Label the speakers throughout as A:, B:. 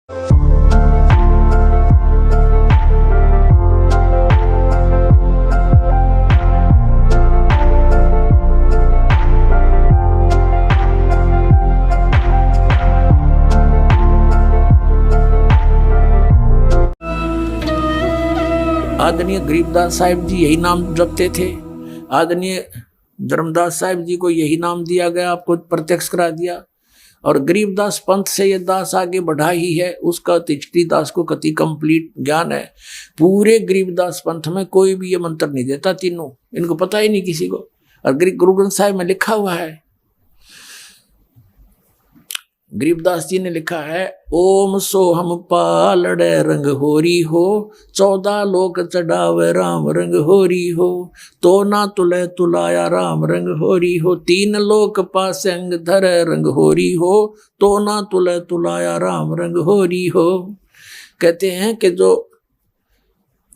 A: आदरणीय गरीबदास साहिब जी यही नाम जपते थे। आदरणीय धर्मदास साहिब जी को यही नाम दिया गया, आपको प्रत्यक्ष करा दिया। और गरीबदास पंथ से ये दास आगे बढ़ा ही है, उसका तिचटी दास को कति कंप्लीट ज्ञान है। पूरे गरीबदास पंथ में कोई भी ये मंत्र नहीं देता, तीनों इनको पता ही नहीं किसी को। और गुरु ग्रंथ साहिब में लिखा हुआ है, गरीबदास जी ने लिखा है, ओम सोहम पालड़े रंग होरी हो, 14 लोक चढ़ावे राम रंग होरी हो, तो ना तुले तुलाया राम रंग होरी हो, 3 लोक पासंग धरे रंग होरी हो, तो ना तुले तुलाया राम रंग होरी हो। कहते हैं कि जो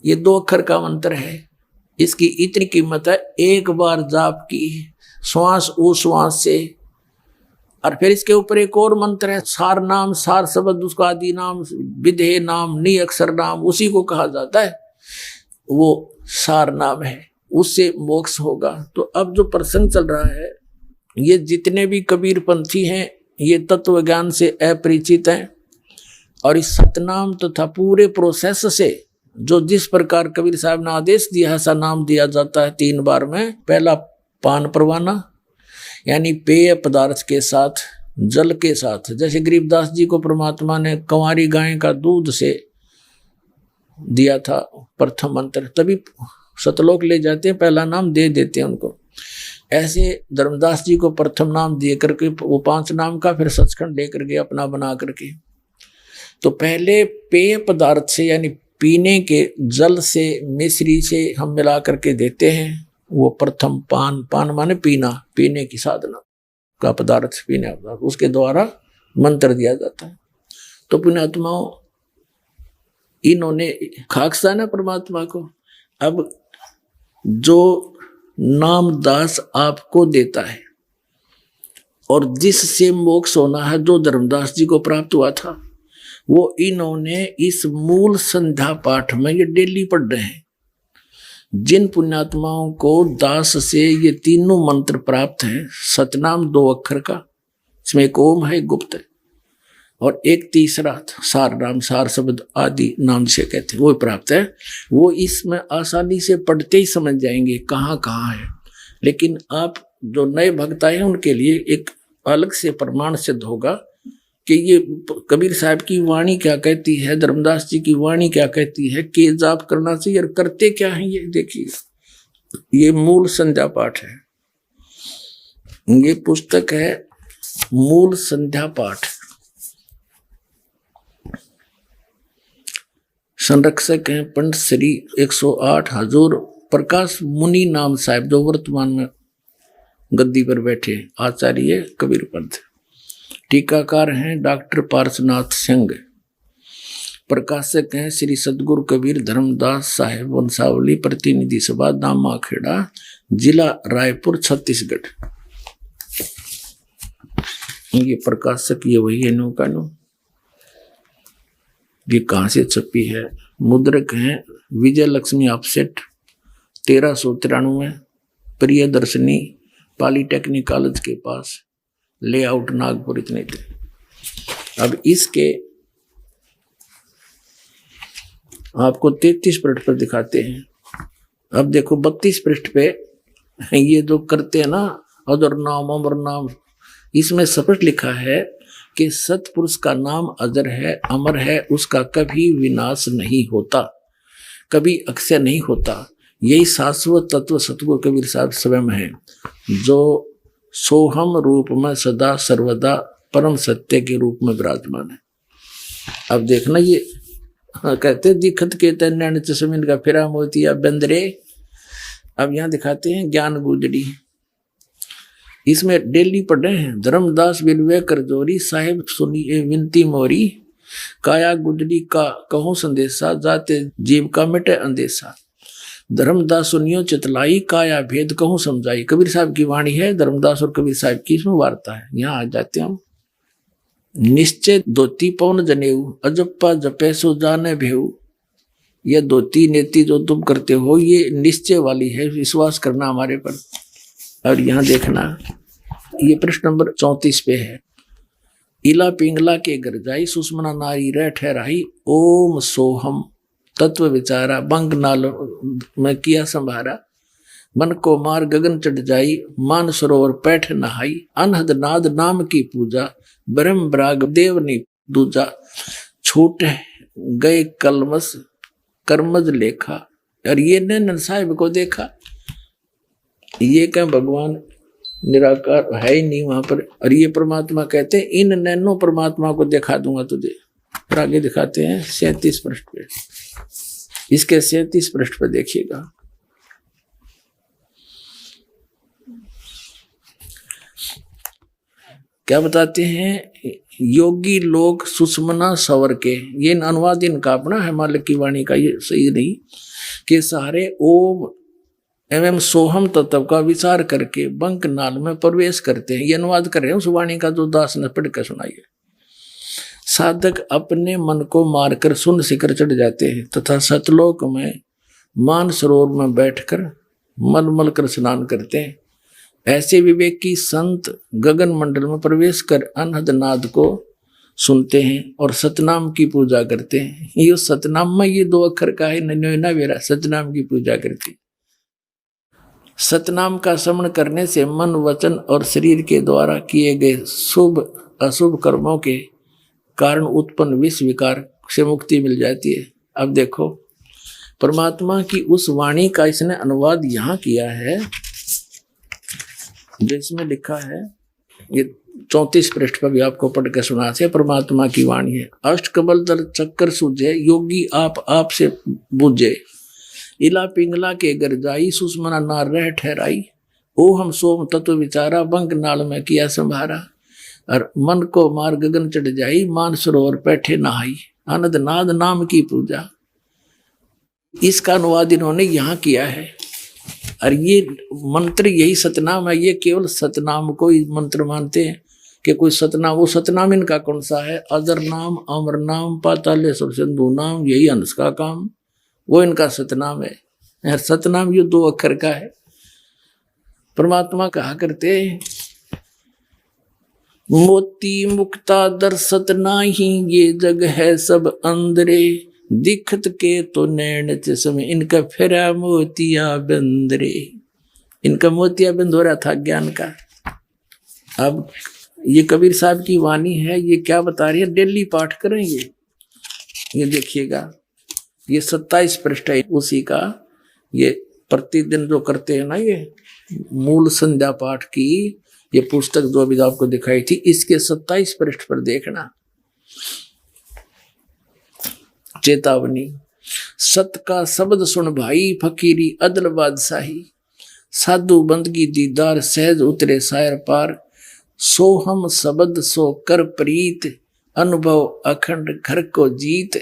A: ये 2 अक्षर का मंत्र है, इसकी इतनी कीमत है, एक बार जाप की श्वास उश्वास से। और फिर इसके ऊपर एक और मंत्र है, सार नाम, सार शब्द उसका आदि नाम, विधेय नाम, नी अक्षर नाम, उसी को कहा जाता है, वो सार नाम है, उससे मोक्ष होगा। तो अब जो प्रसंग चल रहा है, ये जितने भी कबीर पंथी हैं ये तत्व ज्ञान से अपरिचित हैं, और इस सतनाम तथा पूरे प्रोसेस से जो जिस प्रकार कबीर साहब ने आदेश दिया, ऐसा नाम दिया जाता है 3 बार में। पहला पान परवाना, यानी पेय पदार्थ के साथ, जल के साथ। जैसे गरीबदास जी को परमात्मा ने कंवारी गाय का दूध से दिया था प्रथम मंत्र, तभी सतलोक ले जाते हैं, पहला नाम दे देते हैं उनको। ऐसे धर्मदास जी को प्रथम नाम दे करके वो 5 नाम का फिर सचखंड लेकर के अपना बना करके, तो पहले पेय पदार्थ से यानी पीने के जल से, मिश्री से हम मिला करके देते हैं, वो प्रथम पान। पान माने पीना, पीने की साधना का पदार्थ, पीने का पदार्थ, उसके द्वारा मंत्र दिया जाता है। तो पुण्यात्माओं, इन्होंने खाकसा ना परमात्मा को। अब जो नाम दास आपको देता है और जिससे मोक्ष होना है, जो धर्मदास जी को प्राप्त हुआ था, वो इन्होंने इस मूल संध्या पाठ में ये डेली पढ़ रहे हैं। जिन पुण्यात्माओं को दास से ये तीनों मंत्र प्राप्त हैं, सतनाम 2 अक्षर का, इसमें एक ओम है, एक गुप्त है, और एक तीसरा सार नाम, सार शब्द आदि नाम से कहते हैं, वो प्राप्त है। वो इसमें आसानी से पढ़ते ही समझ जाएंगे कहाँ कहाँ है। लेकिन आप जो नए भक्त आए हैं उनके लिए एक अलग से प्रमाण सिद्ध होगा कि ये कबीर साहब की वाणी क्या कहती है, धर्मदास जी की वाणी क्या कहती है, के जाप करना चाहिए और करते क्या है। ये देखिए, ये मूल संध्या पाठ है, ये पुस्तक है मूल संध्या पाठ। संरक्षक हैं पंडित श्री 108 हजूर प्रकाश मुनि नाम साहिब, जो वर्तमान में गद्दी पर बैठे आचार्य कबीर पंथ। टीकाकार हैं डॉक्टर पार्शनाथ सिंह। प्रकाशक हैं श्री सदगुरु कबीर धर्मदास साहिब वंशावली प्रतिनिधि सभा, दामाखेड़ा, जिला रायपुर, छत्तीसगढ़। ये प्रकाशक ये वही है, नो का नो। ये कहाँ से छपी है? मुद्रक हैं Vijay Lakshmi offset, 1393, Priyadarshini polytechnic college के पास, लेआउट नागपुर, इतने थे। अब इसके आपको 33 पृष्ठ पर दिखाते हैं। अब देखो 32 पृष्ठ पे ये जो करते हैं ना, अदर नाम अमर नाम, इसमें स्पष्ट लिखा है कि सतपुरुष का नाम अजर है, अमर है, उसका कभी विनाश नहीं होता, कभी अक्षय नहीं होता। यही शाश्वत तत्व सतगुरु कबीर साहब स्वयं है, जो सोहम रूप में सदा सर्वदा परम सत्य के रूप में विराजमान है। अब देखना, ये कहते दिखत के तैन चश्मिन का फिरा मोतिया बंदरे। अब यहाँ दिखाते हैं ज्ञान गुजरी, इसमें डेली पढ़ रहे हैं। धर्मदास बिलवे करजोरी साहिब सुनिए विनती मोरी, काया गुजरी का कहूँ संदेशा, जाते जीव का मिटे अंदेशा। धर्मदास सुनियो चितलाई, काया भेद कहूँ समझाई। कबीर साहब की वाणी है, धर्मदास और कबीर साहब की इसमें वार्ता है। यहाँ आ जाते हैं हम। निश्चय धोती पौन जनेऊ, अजप्पा जपे सो जाने भेऊ। ये धोती नेति जो तुम करते हो ये निश्चय वाली है, विश्वास करना हमारे पर। और यहाँ देखना, ये प्रश्न नंबर 34 पे है। इला पिंगला के घर जाई, सुषमना नारी रह ठहराई, ओम सोहम तत्व विचारा, बंग नाल में किया संभारा। मन को मार गगन चढ़ जाई, मान सरोवर पैठ नहाई। अनहद नाद नाम की पूजा, ब्रह्म ब्राग देव नी दूजा। छूट गए कलमस कर्मज लेखा। और ये नैन साहिब को देखा, ये क्या भगवान निराकार है ही नहीं वहां पर। और ये परमात्मा कहते हैं इन नैनो परमात्मा को दिखा दूंगा तुझे। और आगे दिखाते हैं 37 पृष्ठ पे। इसके 37 पृष्ठ पे देखिएगा, क्या बताते हैं। योगी लोग सुषमना सवर के, ये अनुवाद इनका अपना है, मालिक की वाणी का, ये सही नहीं, कि सारे ओम एवं सोहम तत्व का विचार करके बंक नाल में प्रवेश करते हैं। ये अनुवाद कर रहे हैं उस वाणी का जो दास ने पढ़ कर सुनाइए। साधक अपने मन को मारकर सुन शिखर चढ़ जाते हैं तथा सतलोक में मान सरोवर में बैठकर मलमल कर स्नान करते हैं। ऐसे विवेकी संत गगन मंडल में प्रवेश कर अनहद नाद को सुनते हैं और सतनाम की पूजा करते हैं। ये सतनाम में ये 2 अक्षर का है, नैना वेरा, सतनाम की पूजा करते हैं। सतनाम का श्रवण करने से मन वचन और शरीर के द्वारा किए गए शुभ अशुभ कर्मों के कारण उत्पन्न विष विकार से मुक्ति मिल जाती है। अब देखो, परमात्मा की उस वाणी का इसने अनुवाद यहाँ किया है, जिसमें लिखा है, ये 34 पृष्ठ पर भी आपको पढ़ के सुना से परमात्मा की वाणी है। अष्टकमल दल चक्कर सूझे, योगी आप से बूझे। इला पिंगला के घर जाई, सुषमना नार रह ठहराई। ओ हम सोम तत्व विचारा, बंग नाल में किया संभारा। और मन को मार गगन चढ़ जाई, मान सरोवर बैठे नहाई। आनंद नाद नाम की पूजा। इसका अनुवाद इन्होंने यहाँ किया है। और ये मंत्र यही सतनाम है। ये केवल सतनाम को ही मंत्र मानते हैं कि कोई सतनाम, वो सतनाम इनका कौन सा है? अजर नाम, अमर नाम, पातालेश्वर सिंधु नाम, यही हंस का काम, वो इनका सतनाम है। सतनाम ये 2 अक्षर का है। परमात्मा कहा करते, मोती मुक्ता दर सतनाही, ये जग है सब अंदरे। दिखत के तो नैन चश्मे, इनका फेरा मोतिया बंदरे। इनका मोतिया बंद हो रहा था ज्ञान का। अब ये कबीर साहब की वाणी है, ये क्या बता रही है? डेली पाठ करेंगे, ये देखिएगा। ये 27 पृष्ठ है उसी का। ये प्रतिदिन जो करते हैं ना, ये मूल संध्या पाठ की ये पुस्तक जो अभी आपको दिखाई थी, इसके 27 पृष्ठ पर देखना। चेतावनी, सत का शब्द सुन भाई, फकीरी अदल बादशाही। साधु बंदगी दीदार, सहज उतरे सायर पार। सोहम शब्द सो कर प्रीत, अनुभव अखंड घर को जीत।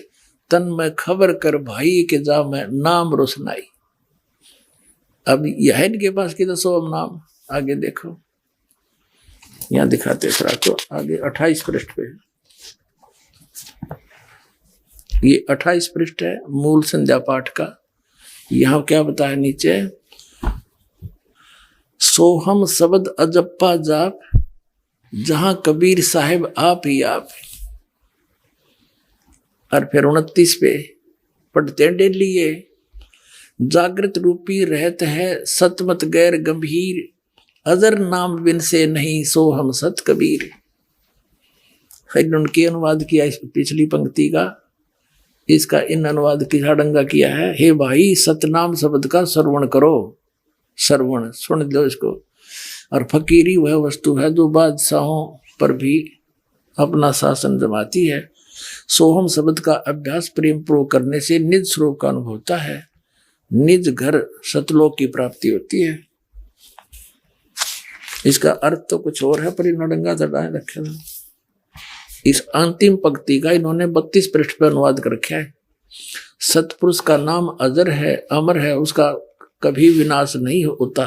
A: तन में खबर कर भाई के जा में नाम रोशनाई। अब यह है इनके पास कि सोहम नाम। आगे देखो, यहाँ दिखाते फिर आपको आगे 28 पृष्ठ पे। ये 28 पृष्ठ है मूल संध्या पाठ का। यहाँ क्या बताया नीचे, सोहम शब्द अजप्पा जाप, जहां कबीर साहिब आप ही आप। और फिर 29 पे पढ़ते हैं डेली, ये जागृत रूपी रहत है सतमत गैर गंभीर। अजर नाम बिन से नहीं सो हम सत कबीर। उनके अनुवाद किया इस पिछली पंक्ति का, इसका इन अनुवाद की साडंगा किया है। हे भाई, सतनाम शब्द का श्रवण करो, श्रवण सुन लो इसको। और फकीरी वह वस्तु है जो बादशाहों पर भी अपना शासन जमाती है। सोहम शब्द का अभ्यास प्रेम पूर्वक करने से निज स्वरूप का अनुभव होता है, निज घर सतलोक की प्राप्ति होती है। इसका अर्थ तो कुछ और है, पर इन्होंने डंगा चढ़ाए रखे। इस अंतिम पंक्ति का इन्होंने 32 पृष्ठ पर अनुवाद कर रखा है। सतपुरुष का नाम अजर है, अमर है, उसका कभी विनाश नहीं होता,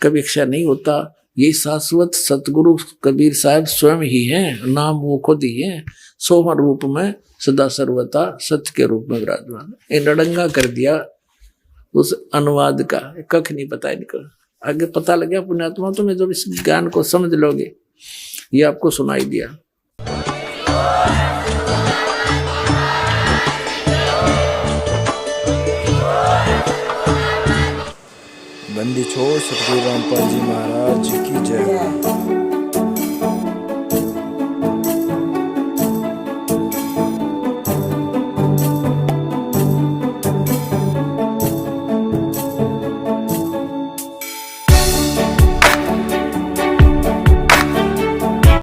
A: कभी क्षय नहीं होता। ये शाश्वत सतगुरु कबीर साहब स्वयं ही हैं, नाम वो खुद ही है, 100 रूप में सदा सर्वथा सत्य के रूप में विराजमान। ये नडंगा कर दिया उस अनुवाद का, कख नहीं पता इनको। आगे पता लग गया पुण्यात्मा, तुम्हें जब इस ज्ञान को समझ लोगे, ये आपको सुनाई दिया।
B: बंदी छोड़ सतगुरु रामपाल जी महाराज की जय।